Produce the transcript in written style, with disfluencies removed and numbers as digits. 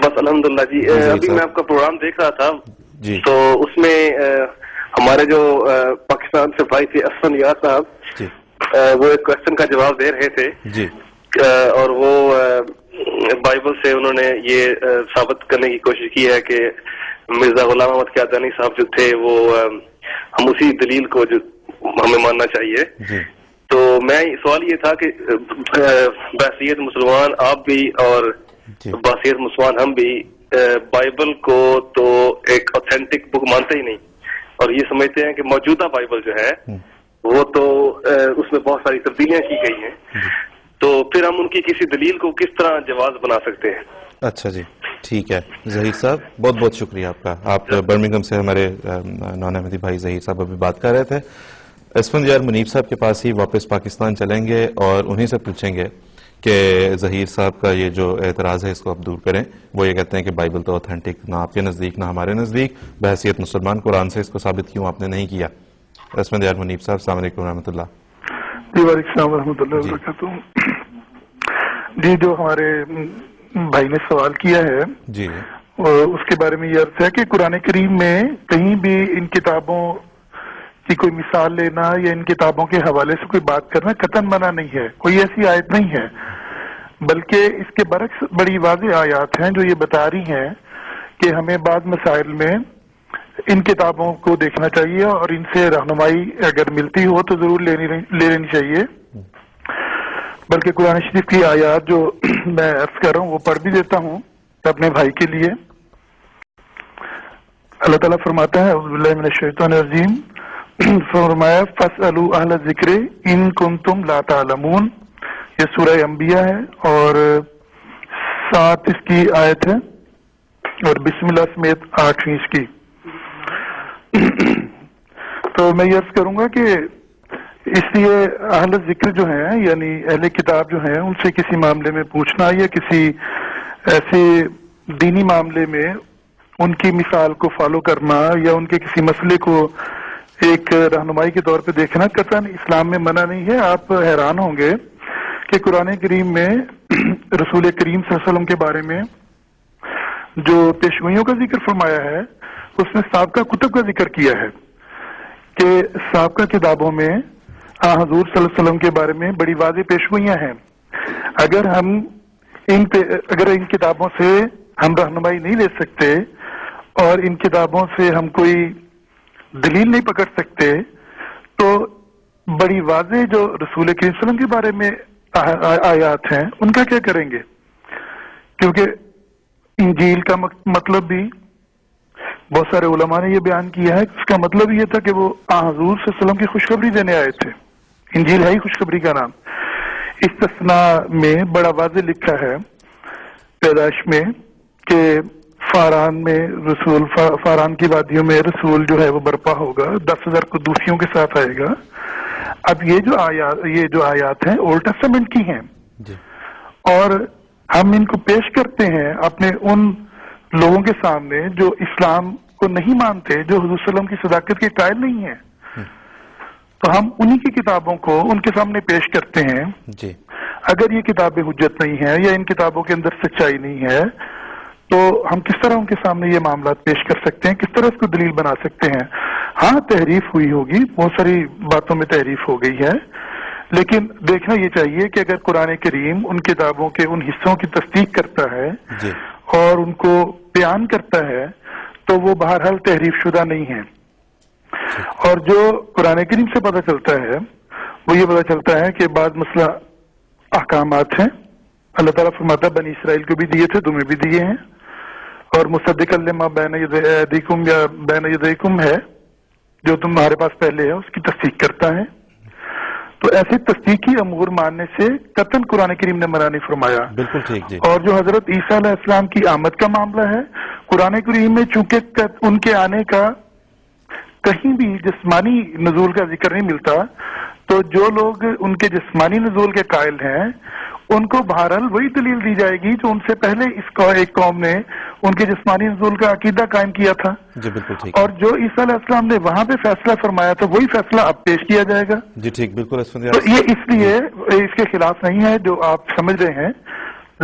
بس الحمدللہ جی. ابھی میں آپ کا پروگرام دیکھ رہا تھا جی. تو اس میں ہمارے جو پاکستان سے بھائی تھے اسفند یار صاحب جی. وہ ایک کوشچن کا جواب دے رہے تھے جی. اور وہ بائبل سے انہوں نے یہ ثابت کرنے کی کوشش کی ہے کہ مرزا غلام احمد قادیانی صاحب جو تھے وہ ہم اسی دلیل کو جو ہمیں ماننا چاہیے. جی. تو میں سوال یہ تھا کہ بحیثیت مسلمان آپ بھی اور بحیثیت مسلمان ہم بھی بائبل کو تو ایک اوتھینٹک بک مانتے ہی نہیں اور یہ سمجھتے ہیں کہ موجودہ بائبل جو ہے وہ تو اس میں بہت ساری تبدیلیاں کی گئی ہیں. تو پھر ہم ان کی کسی دلیل کو کس طرح جواز بنا سکتے ہیں؟ اچھا جی ٹھیک ہے. ظہیر صاحب بہت بہت شکریہ آپ کا. آپ برمنگھم سے ہمارے نان احمدی بھائی ظہیر صاحب ابھی بات کر رہے تھے. اسفند یار منیب صاحب کے پاس ہی واپس پاکستان چلیں گے اور انہی سے پوچھیں گے کہ ظہیر صاحب کا یہ جو اعتراض ہے اس کو آپ دور کریں. وہ یہ کہتے ہیں کہ بائبل تو اوتھینٹک نہ آپ کے نزدیک نہ ہمارے نزدیک، بحیثیت مسلمان قرآن سے اس کو ثابت کیوں آپ نے نہیں کیا. اسفند یار منیب صاحب السلام علیکم ورحمۃ اللہ. جی وعلیکم السلام ورحمۃ اللہ وبرکاتہ. جی جو ہمارے بھائی نے سوال کیا ہے جی اس کے بارے میں یہ عرض ہے کہ قرآن کریم میں کہیں بھی ان کتابوں کی کوئی مثال لینا یا ان کتابوں کے حوالے سے کوئی بات کرنا قطعاً منع نہیں ہے. کوئی ایسی آیت نہیں ہے، بلکہ اس کے برعکس بڑی واضح آیات ہیں جو یہ بتا رہی ہیں کہ ہمیں بعض مسائل میں ان کتابوں کو دیکھنا چاہیے اور ان سے رہنمائی اگر ملتی ہو تو ضرور لے لینی چاہیے. بلکہ قرآن شریف کی آیات جو میں عرض کر رہا ہوں وہ پڑھ بھی دیتا ہوں اپنے بھائی کے لیے. اللہ تعالیٰ فرماتا ہے اعوذ باللہ من الشیطان الرجیم، فرمایا فاسألوا اہل الذکر ان کنتم لا تعلمون. یہ سورہ انبیاء ہے اور 7 اس کی آیت ہے اور بسم اللہ سمیت 8ویں اس کی. تو میں یہ عرض کروں گا کہ اس لیے اہل ذکر جو ہیں یعنی اہل کتاب جو ہیں ان سے کسی معاملے میں پوچھنا یا کسی ایسے دینی معاملے میں ان کی مثال کو فالو کرنا یا ان کے کسی مسئلے کو ایک رہنمائی کے طور پہ دیکھنا قطعاً اسلام میں منع نہیں ہے. آپ حیران ہوں گے کہ قرآن کریم میں رسول کریم صلی اللہ علیہ وسلم کے بارے میں جو پیشگوئیوں کا ذکر فرمایا ہے اس میں سابقہ کتب کا ذکر کیا ہے کہ سابقہ کتابوں میں حضور صلی اللہ علیہ وسلم کے بارے میں بڑی واضح پیشگوئیاں ہیں. اگر ان کتابوں سے ہم رہنمائی نہیں لے سکتے اور ان کتابوں سے ہم کوئی دلیل نہیں پکڑ سکتے تو بڑی واضح جو رسول کریم صلی اللہ علیہ وسلم کے بارے میں آیات ہیں ان کا کیا کریں گے؟ کیونکہ انجیل کا مطلب بھی بہت سارے علماء نے یہ بیان کیا ہے، اس کا مطلب یہ تھا کہ وہ حضور صلی اللہ علیہ وسلم کی خوشخبری دینے آئے تھے. انجیل ہے ہی خوشخبری کا نام. استثناء میں بڑا واضح لکھا ہے پیدائش میں کہ فاران میں رسول فاران کی وادیوں میں رسول جو ہے وہ برپا ہوگا، 10,000 قدوسیوں کے ساتھ آئے گا. اب یہ جو آیات ہیں اولڈ ٹیسٹمنٹ کی ہیں جی. اور ہم ان کو پیش کرتے ہیں اپنے ان لوگوں کے سامنے جو اسلام کو نہیں مانتے، جو حضور صلی اللہ علیہ وسلم کی صداقت کے قائل نہیں ہیں، تو ہم انہی کی کتابوں کو ان کے سامنے پیش کرتے ہیں جی. اگر یہ کتابیں حجت نہیں ہیں یا ان کتابوں کے اندر سچائی نہیں ہے تو ہم کس طرح ان کے سامنے یہ معاملات پیش کر سکتے ہیں، کس طرح اس کو دلیل بنا سکتے ہیں. ہاں تحریف ہوئی ہوگی، بہت ساری باتوں میں تحریف ہو گئی ہے، لیکن دیکھنا یہ چاہیے کہ اگر قرآن کریم ان کتابوں کے ان حصوں کی تصدیق کرتا ہے جی. اور ان کو بیان کرتا ہے تو وہ بہرحال تحریف شدہ نہیں ہے. اور جو قرآن کریم سے پتہ چلتا ہے وہ یہ پتہ چلتا ہے کہ بعض مسئلہ احکامات ہیں اللہ تعالیٰ فرماتا ہے بنی اسرائیل کو بھی دیے تھے، تمہیں بھی دیے ہیں، اور مصدقا لما بین یدیکم یا بین یدیکم ہے جو تمہارے پاس پہلے ہے اس کی تصدیق کرتا ہے. تو ایسے تصدیقی امور ماننے سے قطعاً قرآن کریم نے منع نہیں فرمایا. بالکل ٹھیک جی. اور جو حضرت عیسیٰ علیہ السلام کی آمد کا معاملہ ہے قرآن کریم میں چونکہ ان کے آنے کا کہیں بھی جسمانی نزول کا ذکر نہیں ملتا تو جو لوگ ان کے جسمانی نزول کے قائل ہیں ان کو بہرحال وہی دلیل دی جائے گی جو ان سے پہلے ایک قوم نے ان کے جسمانی نزول کا عقیدہ قائم کیا تھا. جی بالکل ٹھیک. اور جو عیسیٰ علیہ السلام نے وہاں پہ فیصلہ فرمایا تھا وہی فیصلہ اب پیش کیا جائے گا. جی ٹھیک بالکل. تو یہ اس لیے اس کے خلاف نہیں ہے جو آپ سمجھ رہے ہیں،